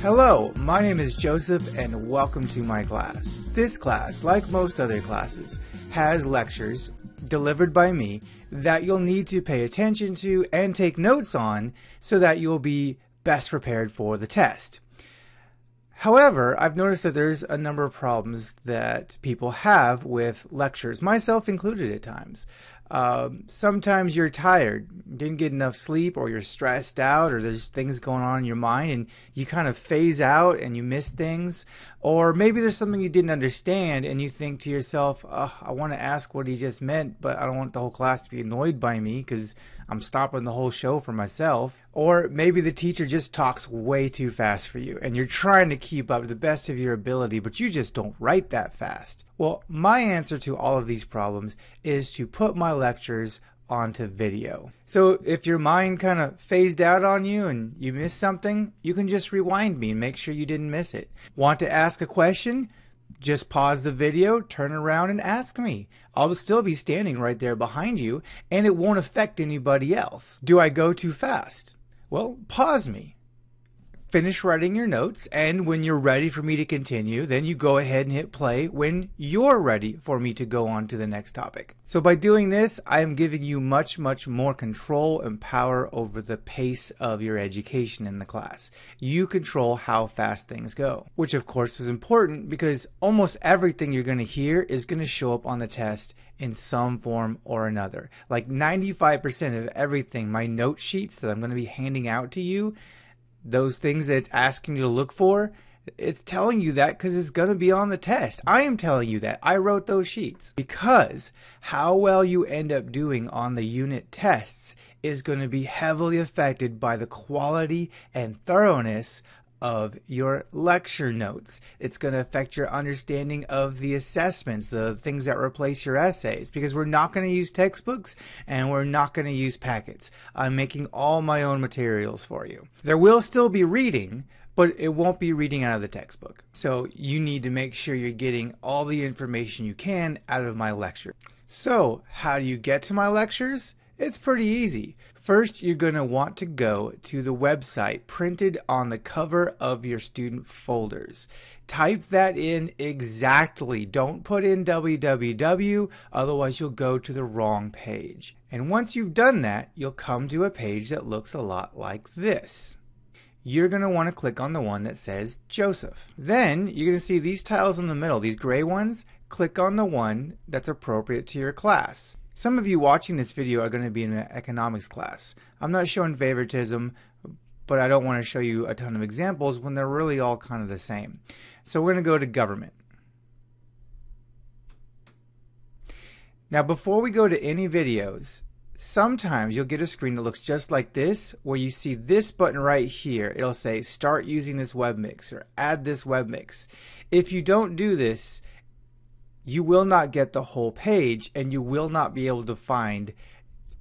Hello, my name is Joseph and welcome to my class. This class, like most other classes, has lectures delivered by me that you'll need to pay attention to and take notes on so that you'll be best prepared for the test. However, I've noticed that there's a number of problems that people have with lectures, myself included at times. Sometimes you're tired, didn't get enough sleep, or you're stressed out, or there's things going on in your mind and you kind of phase out and you miss things. Or maybe there's something you didn't understand and you think to yourself, I want to ask what he just meant, but I don't want the whole class to be annoyed by me because I'm stopping the whole show for myself. Or maybe the teacher just talks way too fast for you and you're trying to keep up to the best of your ability, but you just don't write that fast. Well, my answer to all of these problems is to put my lectures onto video. So if your mind kind of phased out on you and you missed something, you can just rewind me and make sure you didn't miss it. Want to ask a question? Just pause the video, turn around and ask me. I'll still be standing right there behind you and it won't affect anybody else. Do I go too fast? Well, pause me. Finish writing your notes, and when you're ready for me to continue, then you go ahead and hit play when you're ready for me to go on to the next topic. So by doing this, I am giving you much more control and power over the pace of your education in the class. You control how fast things go, which of course is important because almost everything you're going to hear is going to show up on the test in some form or another. Like 95% of everything, my note sheets that I'm going to be handing out to you, those things that it's asking you to look for, it's telling you that because it's going to be on the test. I am telling you that. I wrote those sheets. Because how well you end up doing on the unit tests is going to be heavily affected by the quality and thoroughness of your lecture notes. It's going to affect your understanding of the assessments, the things that replace your essays, because we're not going to use textbooks and we're not going to use packets. I'm making all my own materials for you. There will still be reading, but it won't be reading out of the textbook. So you need to make sure you're getting all the information you can out of my lecture. So how do you get to my lectures? It's pretty easy. First, you're going to want to go to the website printed on the cover of your student folders. Type that in exactly. Don't put in www, otherwise you'll go to the wrong page. And once you've done that, you'll come to a page that looks a lot like this. You're going to want to click on the one that says Joseph. Then you're going to see these tiles in the middle, these gray ones. Click on the one that's appropriate to your class. Some of you watching this video are going to be in an economics class. I'm not showing favoritism, but I don't want to show you a ton of examples when they're really all kind of the same. So we're going to go to government. Now before we go to any videos, sometimes you'll get a screen that looks just like this, where you see this button right here. It'll say start using this web mix or add this web mix. If you don't do this, you will not get the whole page and you will not be able to find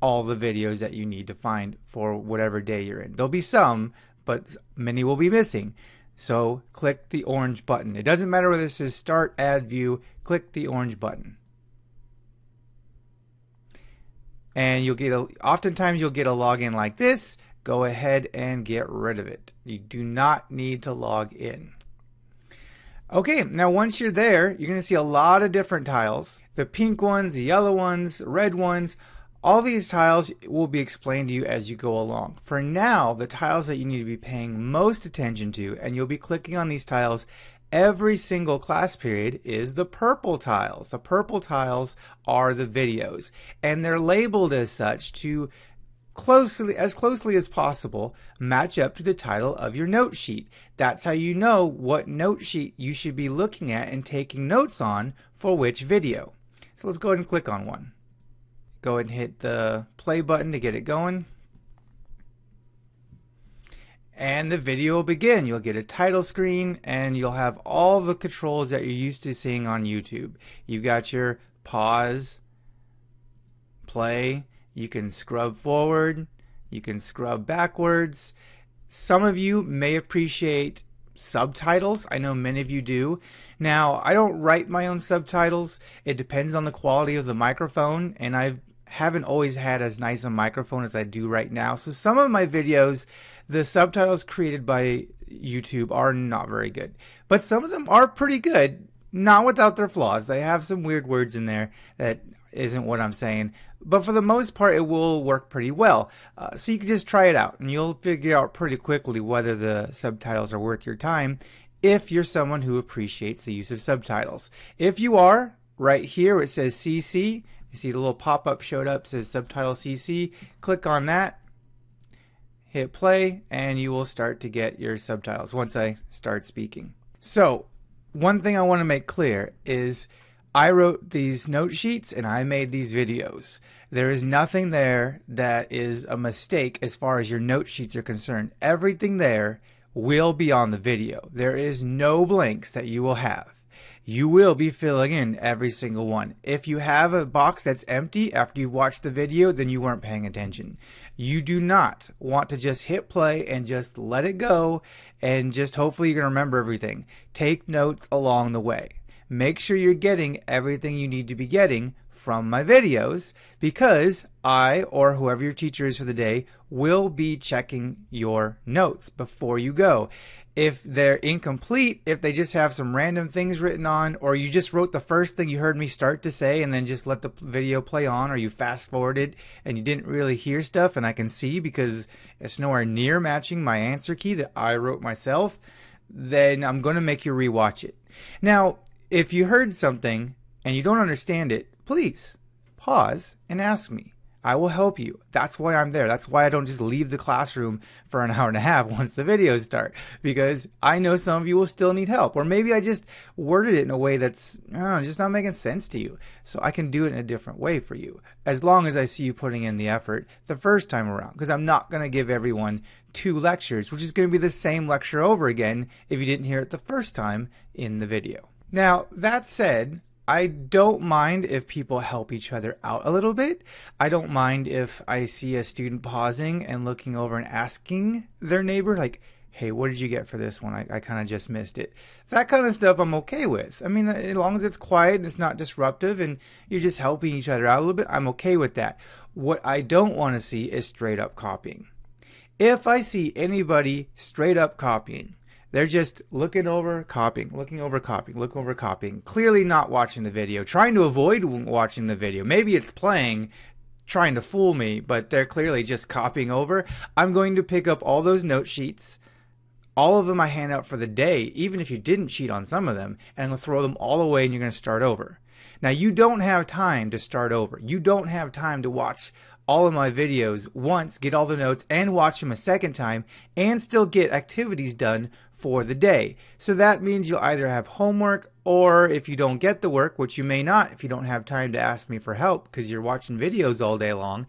all the videos that you need to find for whatever day you're in. There'll be some, but many will be missing. So click the orange button. It doesn't matter whether this is start, add, view, click the orange button. And you'll get oftentimes you'll get a login like this. Go ahead and get rid of it. You do not need to log in. Okay, now once you're there, you're going to see a lot of different tiles. The pink ones, the yellow ones, red ones, all these tiles will be explained to you as you go along. For now, the tiles that you need to be paying most attention to, and you'll be clicking on these tiles every single class period, is the purple tiles. The purple tiles are the videos, and they're labeled as such to as closely as possible match up to the title of your note sheet. That's how you know what note sheet you should be looking at and taking notes on for which video. So let's go ahead and click on one. Go ahead and hit the play button to get it going. And the video will begin. You'll get a title screen and you'll have all the controls that you're used to seeing on YouTube. You got your pause, play, you can scrub forward, you can scrub backwards. Some of you may appreciate subtitles. I know many of you do. Now, I don't write my own subtitles. It depends on the quality of the microphone, and I've haven't always had as nice a microphone as I do right now. So some of my videos, the subtitles created by YouTube are not very good. But some of them are pretty good, not without their flaws. They have some weird words in there that isn't what I'm saying. But for the most part, it will work pretty well. So you can just try it out, and you'll figure out pretty quickly whether the subtitles are worth your time if you're someone who appreciates the use of subtitles. If you are, right here it says CC. You see the little pop-up showed up, says Subtitle CC. Click on that, hit play, and you will start to get your subtitles once I start speaking. So, one thing I want to make clear is I wrote these note sheets and I made these videos. There is nothing there that is a mistake as far as your note sheets are concerned. Everything there will be on the video. There is no blanks that you will have. You will be filling in every single one. If you have a box that's empty after you've watched the video, then you weren't paying attention. You do not want to just hit play and just let it go and just hopefully you're going to remember everything. Take notes along the way. Make sure you're getting everything you need to be getting from my videos, because I, or whoever your teacher is for the day, will be checking your notes before you go. If they're incomplete, if they just have some random things written on, or you just wrote the first thing you heard me start to say and then just let the video play on, or you fast forwarded and you didn't really hear stuff, and I can see because it's nowhere near matching my answer key that I wrote myself, then I'm going to make you rewatch it. Now, if you heard something and you don't understand it, please pause and ask me. I will help you. That's why I'm there. That's why I don't just leave the classroom for an hour and a half once the videos start, because I know some of you will still need help. Or maybe I just worded it in a way that's, I don't know, just not making sense to you. So I can do it in a different way for you, as long as I see you putting in the effort the first time around, because I'm not going to give everyone 2 lectures, which is going to be the same lecture over again if you didn't hear it the first time in the video. Now, that said, I don't mind if people help each other out a little bit. I don't mind if I see a student pausing and looking over and asking their neighbor, like, hey, what did you get for this one? I kind of just missed it. That kind of stuff I'm okay with. I mean, as long as it's quiet and it's not disruptive and you're just helping each other out a little bit, I'm okay with that. What I don't want to see is straight up copying. If I see anybody straight up copying, they're just looking over, copying, looking over, copying, looking over, copying, clearly not watching the video, trying to avoid watching the video. Maybe it's playing, trying to fool me, but they're clearly just copying over. I'm going to pick up all those note sheets, all of them I hand out for the day, even if you didn't cheat on some of them, and I'm going to throw them all away and you're going to start over. Now, you don't have time to start over. You don't have time to watch all of my videos once, get all the notes, and watch them a second time, and still get activities done for the day. So that means you'll either have homework, or if you don't get the work, which you may not if you don't have time to ask me for help because you're watching videos all day long,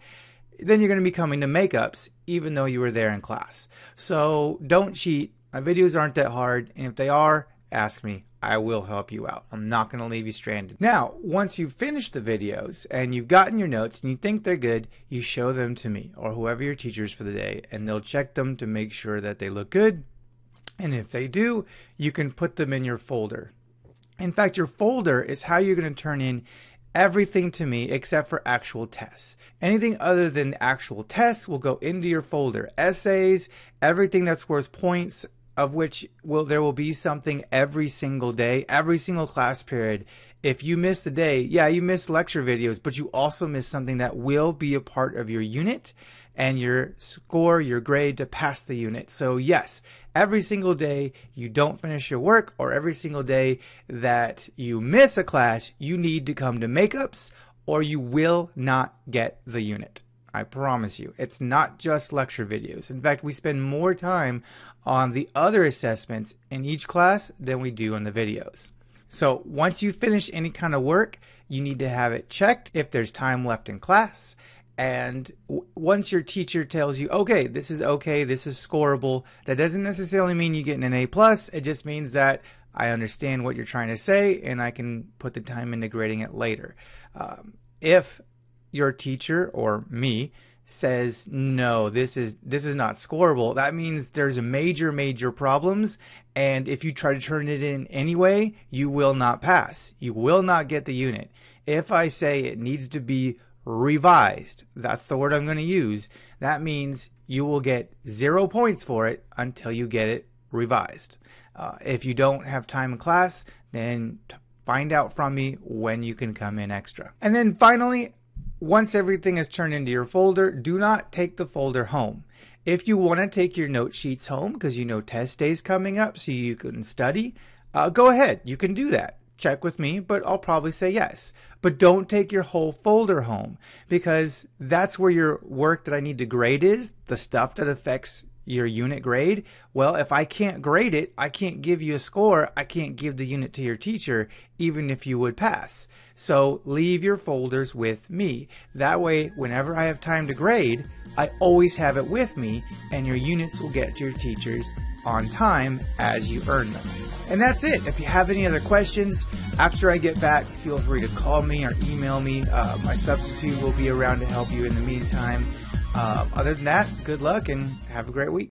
then you're going to be coming to makeups even though you were there in class. So don't cheat. My videos aren't that hard, and if they are, ask me. I will help you out. I'm not going to leave you stranded. Now, once you've finished the videos and you've gotten your notes and you think they're good, you show them to me or whoever your teacher is for the day, and they'll check them to make sure that they look good. And if they do, you can put them in your folder. In fact, your folder is how you're going to turn in everything to me except for actual tests. Anything other than actual tests will go into your folder. Essays, everything that's worth points, of which there will be something every single day, every single class period. If you miss the day, yeah, you miss lecture videos, but you also miss something that will be a part of your unit and your score, your grade to pass the unit. So yes, every single day you don't finish your work, or every single day that you miss a class, you need to come to makeups or you will not get the unit. I promise you, it's not just lecture videos. In fact, we spend more time on the other assessments in each class than we do on the videos. So once you finish any kind of work, you need to have it checked if there's time left in class. And once your teacher tells you, okay, this is scoreable, that doesn't necessarily mean you get an A+. It just means that I understand what you're trying to say and I can put the time into grading it later. If your teacher or me says, no, this is not scoreable, that means there's major problems, and if you try to turn it in anyway, you will not pass. You will not get the unit. If I say it needs to be revised. That's the word I'm going to use. That means you will get 0 points for it until you get it revised. If you don't have time in class, then find out from me when you can come in extra. And then finally, once everything is turned into your folder, do not take the folder home. If you want to take your note sheets home because you know test day's coming up so you can study, go ahead. You can do that. Check with me, but I'll probably say yes. But don't take your whole folder home, because that's where your work that I need to grade is, the stuff that affects your unit grade. Well, if I can't grade it, I can't give you a score. I can't give the unit to your teacher, even if you would pass. So leave your folders with me. That way, whenever I have time to grade, I always have it with me, and your units will get to your teachers on time as you earn them. And that's it. If you have any other questions after I get back, feel free to call me or email me. My substitute will be around to help you in the meantime. Other than that, good luck and have a great week.